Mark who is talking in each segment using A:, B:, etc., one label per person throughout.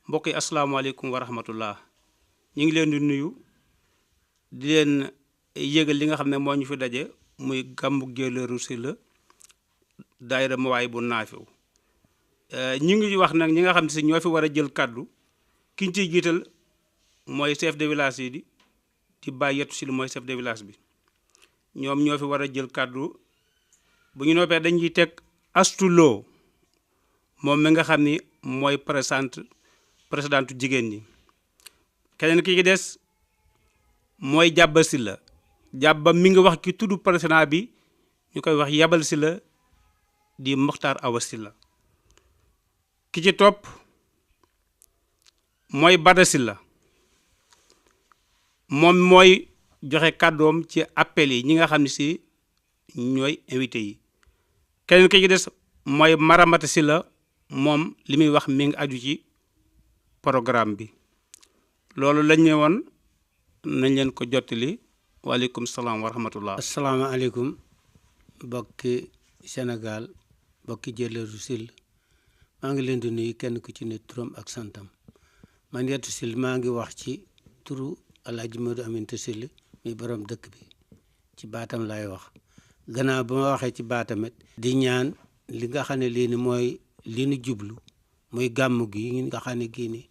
A: mbokk yi asalaamaaleykum wa rahmatullah ñu ngi leen di nuyu di leen yëgal li nga xam ne moo ñu fi daje muy gàmmu Jëleeru Sylla daayira Mawaahibu Naafi'u ñu ngi wax nag ñi nga xam ne si ñoo fi war a jël kàddu ki ñu ciy jiital mooy chef de village yi di Baye Yettu Sylla mooy chef de village bi ñoom ñoo fi war a jël kàddu bu ñu noppee dañuy teg Astu Lo moom mi nga xam ni mooy présidentu jigéen ñi keneen ki des mooy Jàbba Sylla Jàbba mi ngi wax ki tudd président bi ñu koy wax Yabal Sylla di Mokhtar Awa Sylla ki ci topp mooy Bada Sylla moom mooy joxe kàddoom ci appel yi ñi nga xam ne si ñooy invité yi keneen ki ci des mooy Maramata Sylla moom li muy wax mi ngi aju ci programme bi loolu lañ ne woon nañ leen ko jottali waaleykum salaam wa rahmatullah.
B: asalaamaaleykum bokki Sénégal bokki Jëleeru Sylla maa ngi leen di nuyu kenn ku ci ne turam ak santam man Yettu Sylla maa ngi wax ci turu Alaaji Modou Aminta Sylla mi borom dëkk bi ci baatam laay wax gannaaw ba ma waxee ci baatamit di ñaan li nga xam ne lii ni mooy li nu jublu muy gàmmu gi nga xam ne gii ni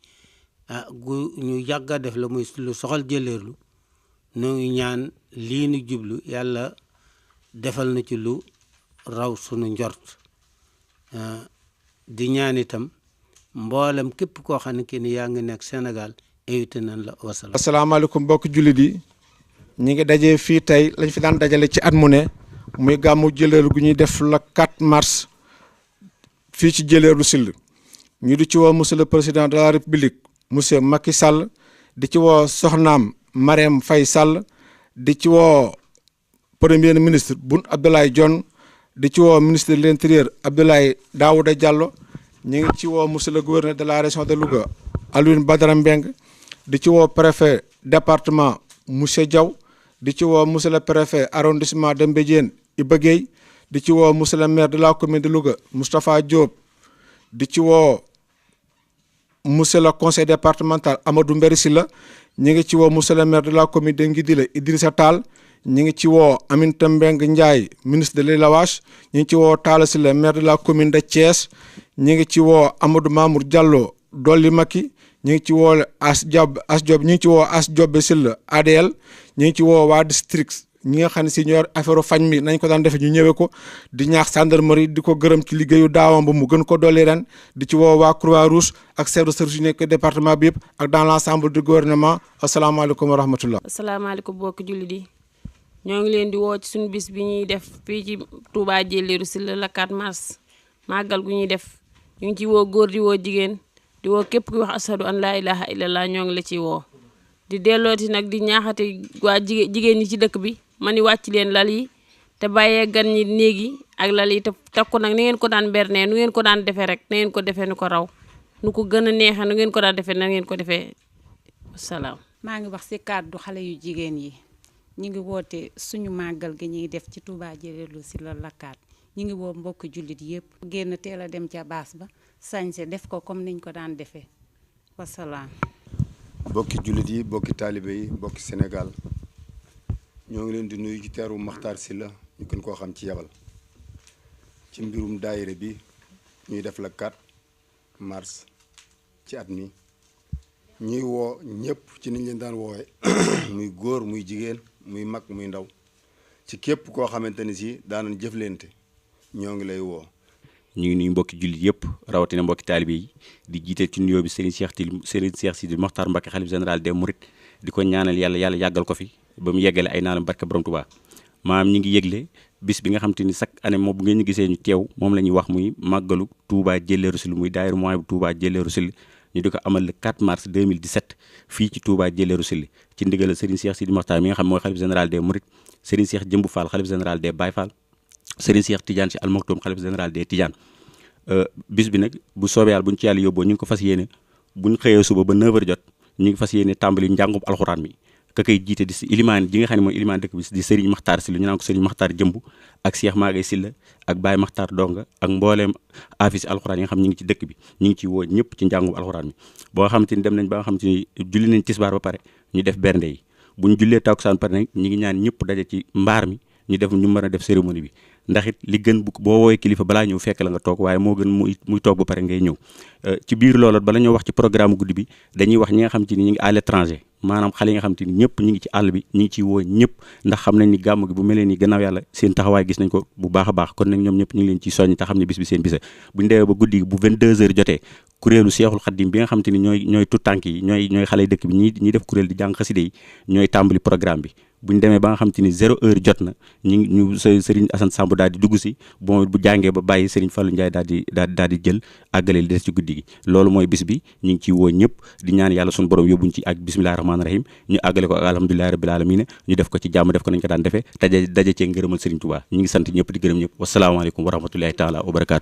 B: gu ñu yàgg a def la muy lu soxal Jëleerlu noo ngi ñaan lii nu jublu yàlla defal na ci lu raw sunu njort di ñaan itam mboolem képp koo xam ne kii ni yaa ngi nekk Sénégal invité nañ la wasalaam.
C: asalaamaaleykum mbokki jullit yi ñi ngi dajee fii tey lañ fi daan dajale ci at mu ne muy gàmmu Jëleerlu gu ñuy def la 4 mars fii ci Jëleerlu Sylla ñu di ci woo monsieur le président de la république monsieur Macky Sall di ci woo soxnaam Marème Faye Sall di ci woo premier ministre Boun Abdallah Dionne di ci woo ministre de l'intérieur Abdoulaye Daouda Diallo ñu ngi ci woo monsieur le gouverneur de la région de Louga Alioune Badara Mbengue di ci woo préfet département monsieur Diaw di ci woo monsieur le préfet arrondissement de Mbédiène Iba Guèye di ci woo monsieur le maire de la commune de Louga Moustapha Diop di ci woo monsieur le conseil départemental Amadou Mbéri Sylla ñu ngi ci woo monsieur le maire de la commune de Ngidila Idrissa Tall ñu ngi ci woo Aminata Mbengue Ndiaye ministre de l'élevage ñu ngi ci woo Talla Sylla maire de la commune de Thiès ñu ngi ci woo Amadou Mamour Diallo Dolli Maki ñu ngi ci woo As Diop ñu ngi ci woo As Diop Sylla ADL ñu ngi ci woo waa district ñi nga xam ne si ñoo affaire fañ mi nañ ko daan defee ñu ñëwee ko di ñaax gendarmerie di ko gërëm ci liggéeyu daawam ba mu gën ko dolli ren di ci woo waa Croix-Rouge ak chef de service yu nekk département bi yëpp ak dans l'ensemble du gouvernement asalaamaaleykum wa rahmatullah.
D: asalaamaaleykum bokki jullit yi ñoo ngi leen di woo ci suñu bis bi ñuy def fii ci Touba Jëleeru Sylla la 4 mars màggal gu ñuy def ñu ngi ci woo góor di woo jigéen di woo képp kuy wax ashadu an laa ilaha illallah ñoo ngi la ciy woo di dellooti nag di ñaaxate waa jigéen ñi ci dëkk bi ma ni wàcc leen lal yi te bàyyee gan ñi néeg yi ak lal yi te takku nag ni ngeen ko daan bernee nu ngeen ko daan defee rek na ngeen ko defee nu ko raw nu ko gën a neexee nu ngeen ko daan defee na ngeen ko defee salaam.
E: maa ngi wax ci kàddu xale yu jigéen yi ñu ngi woote suñu màggal gi ñuy def ci Touba Jëleerlu Sylla la 4 ñu ngi woo mbokk jullit yëpp génn teel a dem ca baas ba sañse def ko comme niñ ko daan defee wasalaam.
F: bokki jullit yi bokki taalibe yi bokki Sénégal ñoo ngi leen di nuyu ci teeru Mokhtar Sylla ñu gën koo xam ci Yabal ci mbirum daayira bi ñuy def la 4 mars ci at mi ñuy woo ñëpp ci niñ leen daan woowee muy góor muy jigéen muy mag muy ndaw ci képp koo xamante ni si daanañ jëflante ñoo ngi lay woo.
G: ñu ngi nuyu mbokki jullit yëpp rawatina mbokki taalibe yi di jiite ci nuyoo bi Serigne Cheikh Sidi Mokhtar Mbacké xalif général des Mourides di ko ñaanal yàlla yàggal ko fi ba mu yeggale ay naanam barke borom Touba maam ñi ngi yëgle bis bi nga xam te ni chaque année moom bu ngeen ñu gisee ñu teew moom la ñuy wax muy màggalu Touba Jëleeru Sylla muy daayira Mawaahibu Touba Jëleeru Sylla ñu di ko amal le 4 mars 2017 fii ci Touba Jëleeru Sylla ci ndigal Serigne Cheikh Sidi Mokhtar mi nga xam mooy xalif général des Mourides Serigne Cheikh Jëmbu Fall xalif général des Baye Fall Serigne Cheikh Tidiane Sy Al Maktoum xalif général des Tidiane bis bi nag bu soobee yàlla bu ñu ci yàlla yóbboo ñu ngi ko fas yéene bu ñu xëyee suba ba 9h jot ñu ngi fas yéene tàmbali njàngum alxuraan mi ka koy jiite di si ilimaan ji nga xam ne mooy ilimaan dëkk bi di Serigne Makhtar Sylla ñu naan ko Serigne Makhtar Jëmb ak Cheikh Maguette Sylla ak Baye Makhtar Donga ak mbooleem afis alxuraan yi nga xam ñu ngi ci dëkk bi ñu ngi ci woo ñëpp ci njàngum alxuraan mi boo xamante ni dem nañ ba nga xamante ni julli nañ tisbaar ba pare ñu def bernde yi bu ñu jullee takkusaan pare nag ñi ngi ñaan ñëpp daje ci mbaar mi ñu mën a def cérémonie bi ndax it li gën boo woowee kilifa balaa ñëw fekk la nga toog waaye moo gën muy toog ba pare ngay ñëw ci biir loolu bala ñoo wax ci programme guddi bi dañuy wax ñi nga xam te ni ñu ngi à l'étranger maanaam xale yi nga xam te ni ñëpp ñi ngi ci àll bi ñi ngi ciy woo ñëpp ndax xam nañ ni gàmm gi bu melee ni gannaaw yàlla seen taxawaay gis nañ ko bu baax a baax kon nag ñoom ñëpp ñu ngi leen ciy soññ te xam ne bis bi seen bisa buñ demee ba guddi bu 22h jotee kuréelu Seexul Xaddim bi nga xam te ni ñooy tuttànk yi ñooy xale dëkk bi ñi def kuréel di jàng xaside yi ñooy tàmbali programme bi buñ demee ba nga xam te ni 0h jot na ñu Serigne Assane Samb daal di dugg si bon bu jàngee ba bàyyi Serigne Fallou Ndiaye daal di jël àggale li des ci guddi gi loolu mooy bis bi ñu ngi ciy woo ñëpp di ñaan yàlla suñu borom yóbbuñ ci ak bismillahi rahmaani rahim ñu àggale ko ak alhamdulilahi rabbil alamin ñu def ko ci jàmm def ko nañ ko daan defee daje cee ngërëmal Serigne Touba ñu ngi sant ñëpp di gërëm ñëpp wasalaamaaleykum wa rahmatullahi taala wa barakaatu